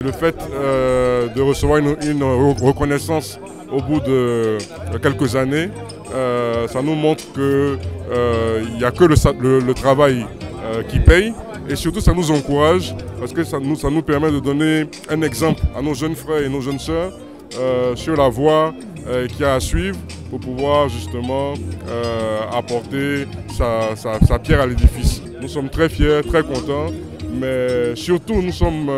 Le fait de recevoir une reconnaissance au bout de quelques années, ça nous montre qu'il n'y a que le travail qui paye. Et surtout, ça nous encourage parce que ça nous permet de donner un exemple à nos jeunes frères et nos jeunes sœurs sur la voie qu'il y a à suivre pour pouvoir justement apporter sa pierre à l'édifice. Nous sommes très fiers, très contents, mais surtout nous sommes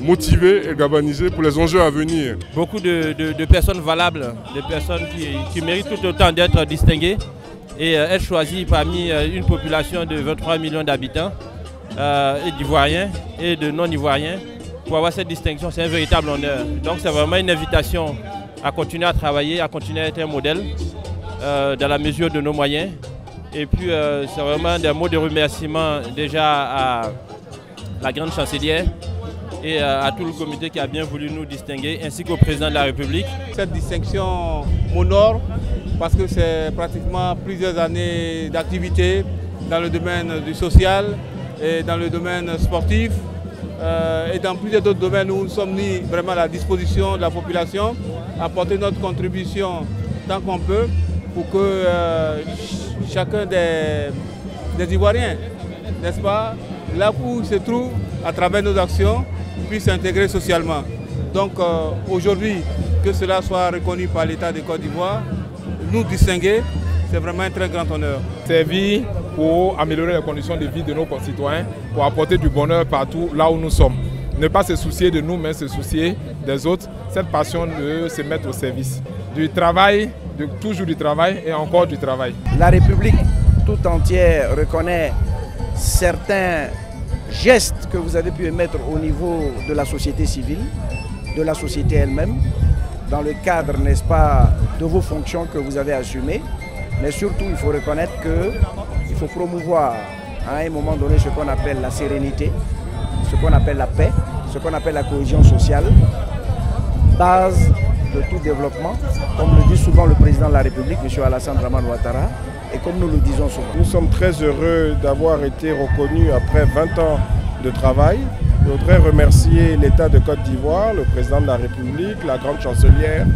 motivés et galvanisés pour les enjeux à venir. Beaucoup de personnes valables, des personnes qui méritent tout autant d'être distinguées et être choisies parmi une population de 23 millions d'habitants et d'Ivoiriens et de non-Ivoiriens. Pour avoir cette distinction, c'est un véritable honneur. Donc c'est vraiment une invitation à continuer à travailler, à continuer à être un modèle dans la mesure de nos moyens. Et puis c'est vraiment des mots de remerciement déjà à la grande chancelière et à tout le comité qui a bien voulu nous distinguer, ainsi qu'au président de la République. Cette distinction m'honore parce que c'est pratiquement plusieurs années d'activité dans le domaine du social et dans le domaine sportif. Et dans plusieurs d'autres domaines où nous sommes mis vraiment à la disposition de la population, apporter notre contribution tant qu'on peut pour que chacun des Ivoiriens, n'est-ce pas, là où il se trouve, à travers nos actions, puisse s'intégrer socialement. Donc aujourd'hui, que cela soit reconnu par l'État de Côte d'Ivoire, nous distinguer, c'est vraiment un très grand honneur. Servir pour améliorer les conditions de vie de nos concitoyens, pour apporter du bonheur partout là où nous sommes. Ne pas se soucier de nous, mais se soucier des autres. Cette passion de se mettre au service. Du travail, toujours du travail et encore du travail. La République tout entière reconnaît certains gestes que vous avez pu émettre au niveau de la société civile, de la société elle-même, dans le cadre, n'est-ce pas, de vos fonctions que vous avez assumées. Mais surtout, il faut reconnaître qu'il faut promouvoir à un moment donné ce qu'on appelle la sérénité, ce qu'on appelle la paix, ce qu'on appelle la cohésion sociale, base de tout développement, comme le dit souvent le président de la République, M. Alassane Dramane Ouattara, et comme nous le disons souvent. Nous sommes très heureux d'avoir été reconnus après 20 ans de travail. Je voudrais remercier l'État de Côte d'Ivoire, le président de la République, la grande chancelière,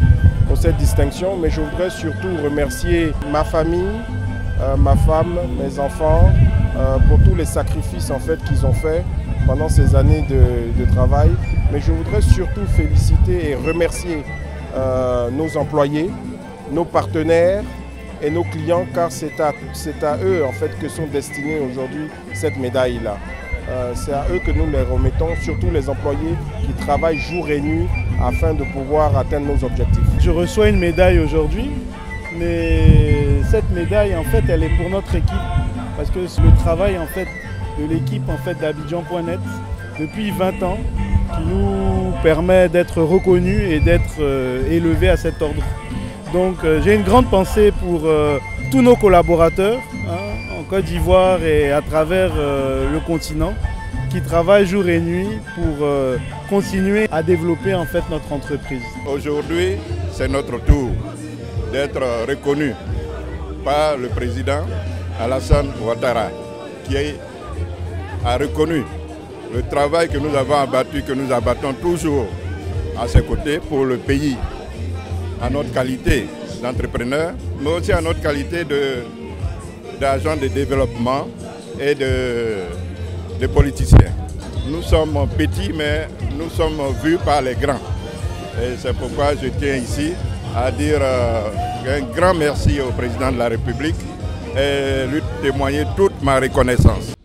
pour cette distinction, mais je voudrais surtout remercier ma famille, ma femme, mes enfants, pour tous les sacrifices en fait qu'ils ont fait pendant ces années de travail. Mais je voudrais surtout féliciter et remercier nos employés, nos partenaires et nos clients, car c'est à eux en fait que sont destinées aujourd'hui cette médaille-là. C'est à eux que nous les remettons, surtout les employés qui travaillent jour et nuit afin de pouvoir atteindre nos objectifs. Je reçois une médaille aujourd'hui, mais cette médaille en fait elle est pour notre équipe parce que le travail en fait de l'équipe en fait d'Abidjan.net depuis 20 ans qui nous permet d'être reconnus et d'être élevés à cet ordre. Donc j'ai une grande pensée pour tous nos collaborateurs en Côte d'Ivoire et à travers le continent qui travaillent jour et nuit pour continuer à développer en fait notre entreprise. Aujourd'hui, c'est notre tour d'être reconnu par le président Alassane Ouattara qui a reconnu le travail que nous avons abattu, que nous abattons toujours à ses côtés pour le pays, à notre qualité d'entrepreneur, mais aussi à notre qualité d'agent de développement et de politiciens. Nous sommes petits, mais nous sommes vus par les grands. Et c'est pourquoi je tiens ici à dire un grand merci au président de la République et lui témoigner toute ma reconnaissance.